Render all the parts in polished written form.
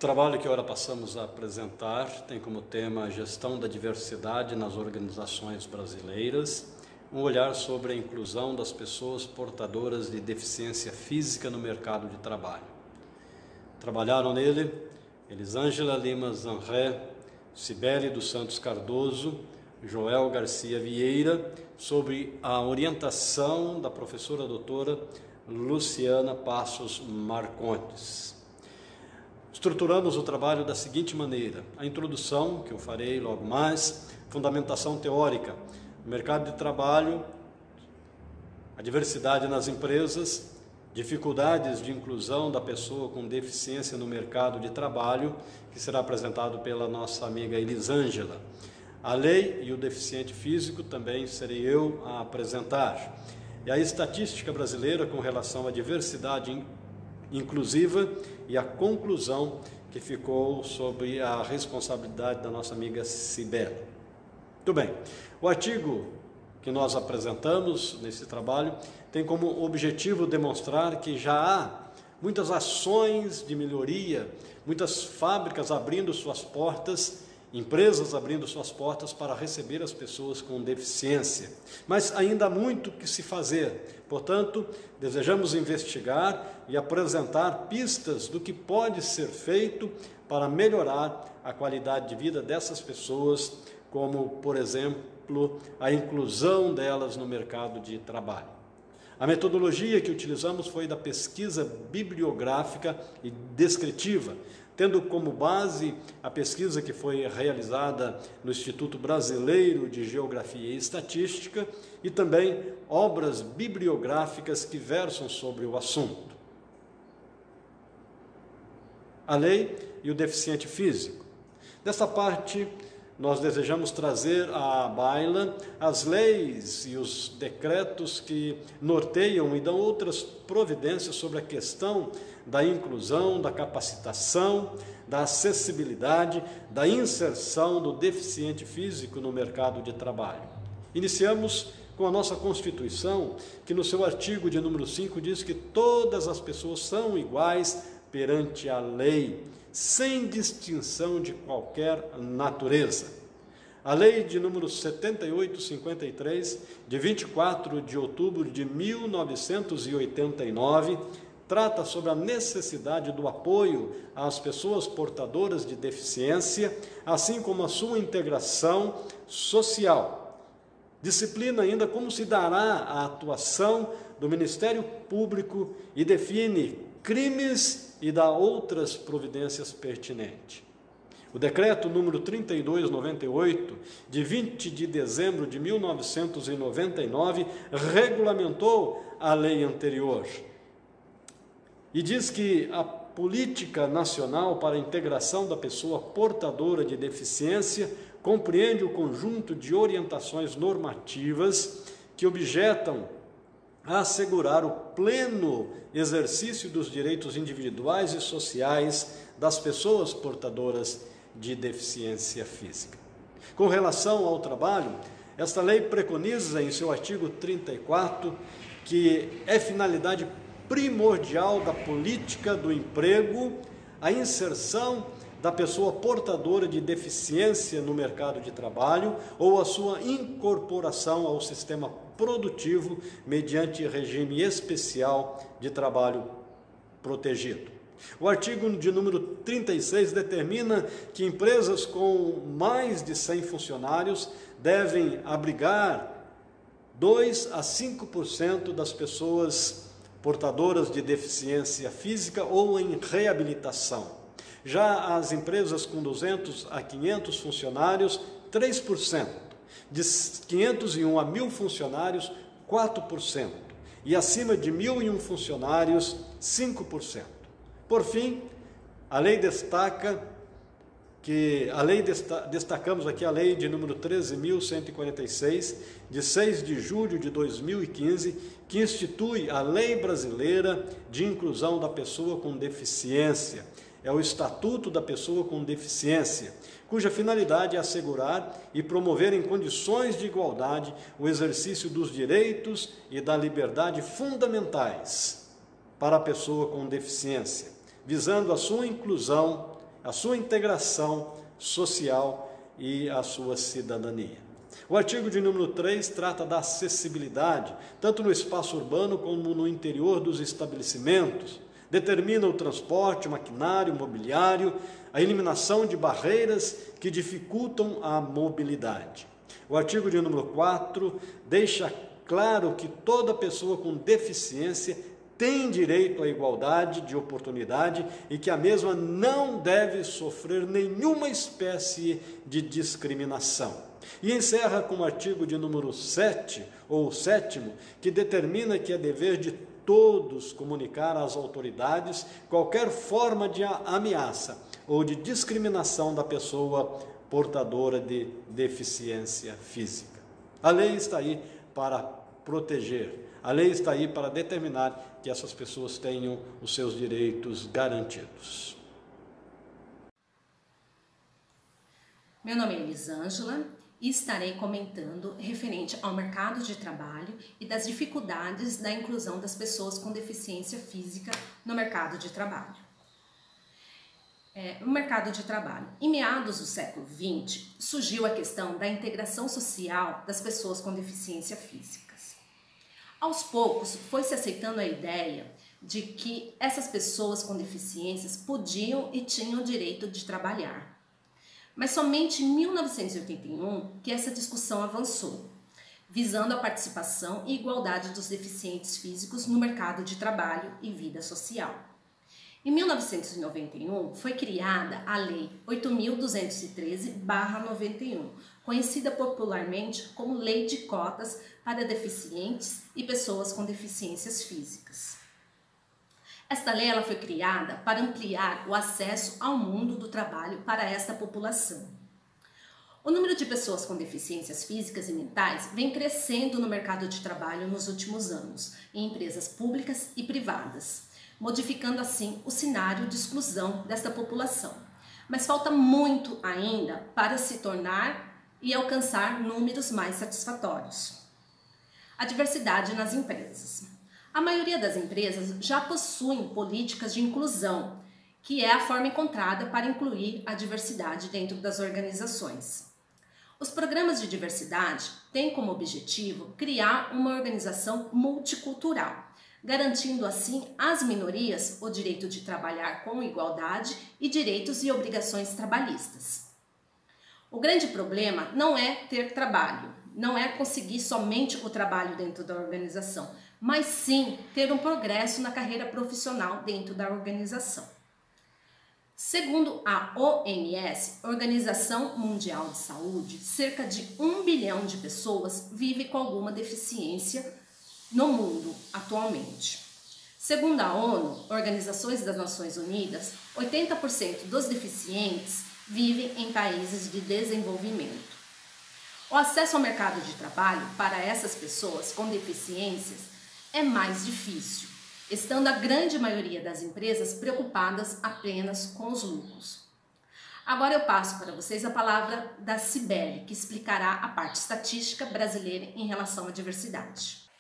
trabalho que agora passamos a apresentar tem como tema a gestão da diversidade nas organizações brasileiras, um olhar sobre a inclusão das pessoas portadoras de deficiência física no mercado de trabalho. Trabalharam nele Elisângela Lima Zanré, Cibele dos Santos Cardoso, Joel Garcia Vieira, sob a orientação da professora doutora Luciana Passos Marcondes. Estruturamos o trabalho da seguinte maneira: a introdução, que eu farei logo mais, fundamentação teórica, mercado de trabalho, a diversidade nas empresas, dificuldades de inclusão da pessoa com deficiência no mercado de trabalho, que será apresentado pela nossa amiga Elisângela. A lei e o deficiente físico também serei eu a apresentar. E a estatística brasileira com relação à diversidade inclusiva e a conclusão que ficou sob a responsabilidade da nossa amiga Cibele. Muito bem, o artigo que nós apresentamos nesse trabalho tem como objetivo demonstrar que já há muitas ações de melhoria, muitas fábricas abrindo suas portas, empresas abrindo suas portas para receber as pessoas com deficiência, mas ainda há muito que se fazer. Portanto, desejamos investigar e apresentar pistas do que pode ser feito para melhorar a qualidade de vida dessas pessoas, como, por exemplo, a inclusão delas no mercado de trabalho. A metodologia que utilizamos foi da pesquisa bibliográfica e descritiva, tendo como base a pesquisa que foi realizada no Instituto Brasileiro de Geografia e Estatística e também obras bibliográficas que versam sobre o assunto. A lei e o deficiente físico. Dessa parte, nós desejamos trazer à baila as leis e os decretos que norteiam e dão outras providências sobre a questão da inclusão, da capacitação, da acessibilidade, da inserção do deficiente físico no mercado de trabalho. Iniciamos com a nossa Constituição, que no seu artigo de número 5 diz que todas as pessoas são iguais perante a lei, sem distinção de qualquer natureza. A lei de número 7853, de 24 de outubro de 1989, trata sobre a necessidade do apoio às pessoas portadoras de deficiência, assim como a sua integração social. Disciplina ainda como se dará a atuação do Ministério Público e define crimes e dá outras providências pertinentes. O decreto número 3298, de 20 de dezembro de 1999, regulamentou a lei anterior e diz que a Política Nacional para a Integração da Pessoa Portadora de Deficiência compreende o conjunto de orientações normativas que objetam a assegurar o pleno exercício dos direitos individuais e sociais das pessoas portadoras de deficiência física. Com relação ao trabalho, esta lei preconiza em seu artigo 34 que é finalidade primordial da política do emprego a inserção da pessoa portadora de deficiência no mercado de trabalho ou a sua incorporação ao sistema produtivo mediante regime especial de trabalho protegido. O artigo de número 36 determina que empresas com mais de 100 funcionários devem abrigar 2 a 5% das pessoas portadoras de deficiência física ou em reabilitação. Já as empresas com 200 a 500 funcionários, 3%. De 501 a 1.000 funcionários, 4%. E acima de 1.001 funcionários, 5%. Por fim, a lei destacamos aqui a lei de número 13.146, de 6 de julho de 2015, que institui a Lei Brasileira de Inclusão da Pessoa com Deficiência. É o Estatuto da Pessoa com Deficiência, cuja finalidade é assegurar e promover em condições de igualdade o exercício dos direitos e da liberdade fundamentais para a pessoa com deficiência, visando a sua inclusão a sua integração social e a sua cidadania. O artigo de número 3 trata da acessibilidade, tanto no espaço urbano como no interior dos estabelecimentos. Determina o transporte, o maquinário, o mobiliário, a eliminação de barreiras que dificultam a mobilidade. O artigo de número 4 deixa claro que toda pessoa com deficiência tem direito à igualdade de oportunidade e que a mesma não deve sofrer nenhuma espécie de discriminação. E encerra com o artigo de número 7, ou 7º, que determina que é dever de todos comunicar às autoridades qualquer forma de ameaça ou de discriminação da pessoa portadora de deficiência física. A lei está aí para proteger, a lei está aí para determinar que essas pessoas tenham os seus direitos garantidos. Meu nome é Elisângela e estarei comentando referente ao mercado de trabalho e das dificuldades da inclusão das pessoas com deficiência física no mercado de trabalho. No mercado de trabalho. Em meados do século XX, surgiu a questão da integração social das pessoas com deficiência físicas. Aos poucos, foi se aceitando a ideia de que essas pessoas com deficiências podiam e tinham o direito de trabalhar. Mas somente em 1981 que essa discussão avançou, visando a participação e igualdade dos deficientes físicos no mercado de trabalho e vida social. Em 1991 foi criada a Lei 8.213/91, conhecida popularmente como Lei de Cotas para Deficientes e Pessoas com Deficiências Físicas. Esta lei ela foi criada para ampliar o acesso ao mundo do trabalho para esta população. O número de pessoas com deficiências físicas e mentais vem crescendo no mercado de trabalho nos últimos anos, em empresas públicas e privadas, modificando assim o cenário de exclusão desta população. Mas falta muito ainda para se tornar e alcançar números mais satisfatórios. A diversidade nas empresas. A maioria das empresas já possuem políticas de inclusão, que é a forma encontrada para incluir a diversidade dentro das organizações. Os programas de diversidade têm como objetivo criar uma organização multicultural, garantindo assim às minorias o direito de trabalhar com igualdade e direitos e obrigações trabalhistas. O grande problema não é ter trabalho, não é conseguir somente o trabalho dentro da organização, mas sim ter um progresso na carreira profissional dentro da organização. Segundo a OMS, Organização Mundial de Saúde, cerca de 1 bilhão de pessoas vivem com alguma deficiência no mundo atualmente. Segundo a ONU, Organizações das Nações Unidas, 80% dos deficientes vivem em países de desenvolvimento. O acesso ao mercado de trabalho para essas pessoas com deficiências é mais difícil, estando a grande maioria das empresas preocupadas apenas com os lucros. Agora eu passo para vocês a palavra da Cibele, que explicará a parte estatística brasileira em relação à diversidade.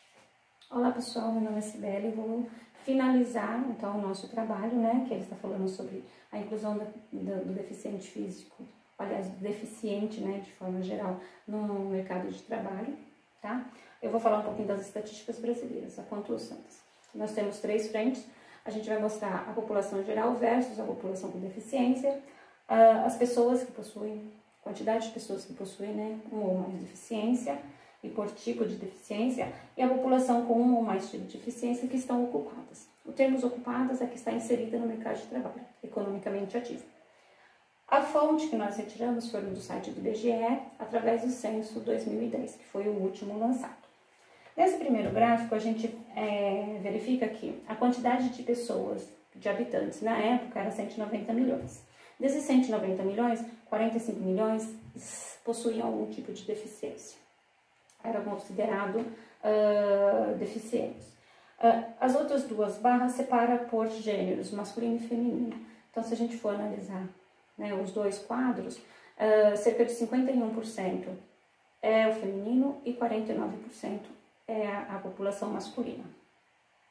Olá pessoal, meu nome é Cibele e vou finalizar então o nosso trabalho, que ele está falando sobre a inclusão do deficiente físico, aliás, do deficiente, de forma geral, no mercado de trabalho, tá? Eu vou falar um pouquinho das estatísticas brasileiras, a quantos anos. Nós temos 3 frentes, a gente vai mostrar a população geral versus a população com deficiência, as pessoas que possuem, quantidade de pessoas que possuem uma ou mais deficiência e por tipo de deficiência, e a população com um ou mais tipo de deficiência que estão ocupadas. O termo ocupadas é que está inserida no mercado de trabalho, economicamente ativa. A fonte que nós retiramos foi do site do IBGE, através do censo 2010, que foi o último lançado. Nesse primeiro gráfico, a gente verifica que a quantidade de pessoas, de habitantes, na época era 190 milhões. Desses 190 milhões, 45 milhões possuíam algum tipo de deficiência. Eram considerados deficientes. As outras duas barras separam por gêneros, masculino e feminino. Então, se a gente for analisar os dois quadros, cerca de 51% é o feminino e 49% é a população masculina,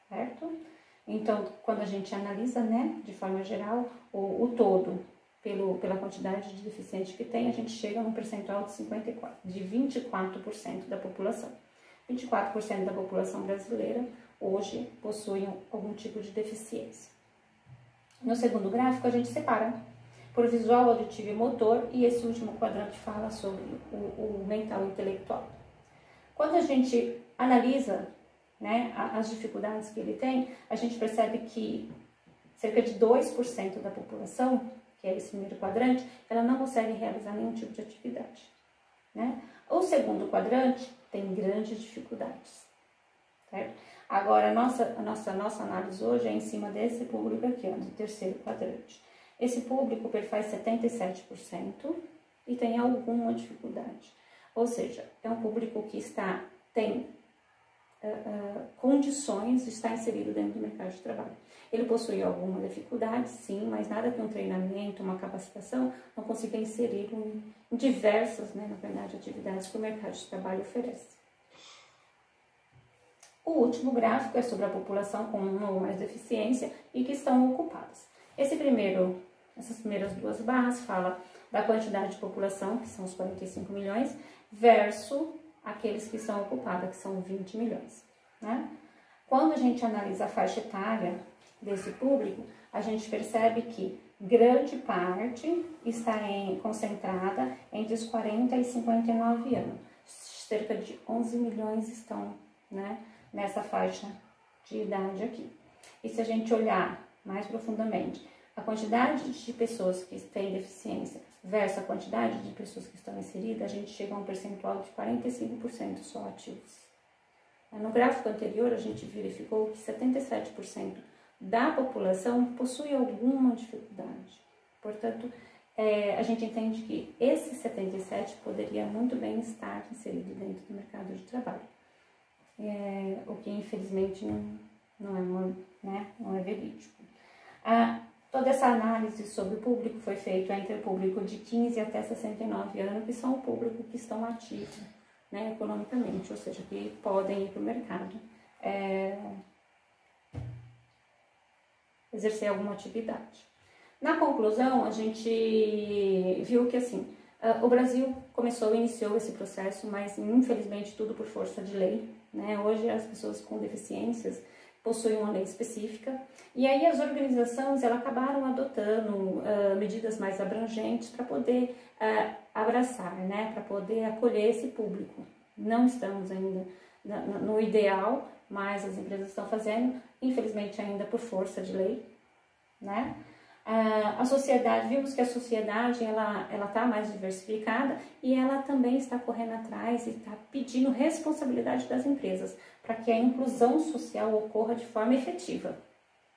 certo? Então, quando a gente analisa, de forma geral, o todo, pela quantidade de deficientes que tem, a gente chega num percentual de 24% da população. 24% da população brasileira hoje possui algum tipo de deficiência. No segundo gráfico, a gente separa por visual, auditivo e motor, e esse último quadrante fala sobre o mental e intelectual. Quando a gente analisa, né, as dificuldades que ele tem, a gente percebe que cerca de 2% da população, que é esse primeiro quadrante, ela não consegue realizar nenhum tipo de atividade, né? O segundo quadrante tem grandes dificuldades, certo? Agora, a nossa análise hoje é em cima desse público aqui, ó, do terceiro quadrante. Esse público faz 77% e tem alguma dificuldade. Ou seja, é um público que tem condições de estar inserido dentro do mercado de trabalho. Ele possui alguma dificuldade, sim, mas nada que um treinamento, uma capacitação não consiga inserir em diversas, né, na verdade, atividades que o mercado de trabalho oferece. O último gráfico é sobre a população com uma ou mais deficiência e que estão ocupadas. Essas primeiras duas barras falam da quantidade de população, que são os 45 milhões, versus aqueles que são ocupados, que são 20 milhões. Né? Quando a gente analisa a faixa etária desse público, a gente percebe que grande parte está concentrada entre os 40 e 59 anos. Cerca de 11 milhões estão, né, nessa faixa de idade aqui. E se a gente olhar mais profundamente a quantidade de pessoas que têm deficiência versus a quantidade de pessoas que estão inseridas, a gente chega a um percentual de 45% só ativos. No gráfico anterior, a gente verificou que 77% da população possui alguma dificuldade. Portanto, a gente entende que esse 77% poderia muito bem estar inserido dentro do mercado de trabalho. O que, infelizmente, não é verídico. Toda essa análise sobre o público foi feita entre o público de 15 até 69 anos, que são o público que estão ativos, né, economicamente, ou seja, que podem ir para o mercado exercer alguma atividade. Na conclusão, a gente viu que assim, o Brasil iniciou esse processo, mas infelizmente tudo por força de lei, né? Hoje as pessoas com deficiências possuem uma lei específica, e aí as organizações acabaram adotando medidas mais abrangentes para poder abraçar, né, para poder acolher esse público. Não estamos ainda no ideal, mas as empresas estão fazendo, infelizmente ainda por força de lei, né? A sociedade, vimos que a sociedade ela está mais diversificada e ela também está correndo atrás e está pedindo responsabilidade das empresas para que a inclusão social ocorra de forma efetiva,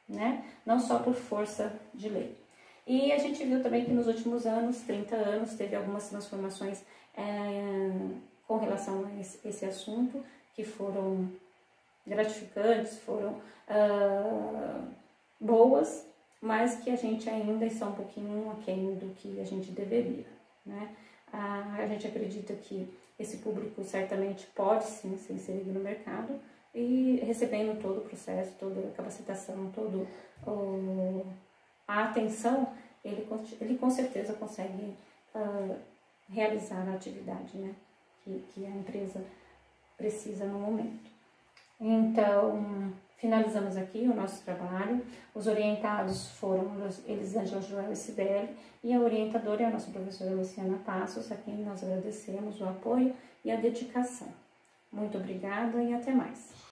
né? Não só por força de lei. E a gente viu também que nos últimos anos, 30 anos, teve algumas transformações com relação a esse assunto, que foram gratificantes, foram boas, mas que a gente ainda está um pouquinho aquém do que a gente deveria, né? A gente acredita que esse público certamente pode sim ser inserido no mercado e recebendo todo o processo, toda a capacitação, toda a atenção, ele com certeza consegue realizar a atividade, né, que a empresa precisa no momento. Então, finalizamos aqui o nosso trabalho. Os orientados foram Elisângela Joel e Cibele, e a orientadora é a nossa professora Luciana Passos, a quem nós agradecemos o apoio e a dedicação. Muito obrigada e até mais.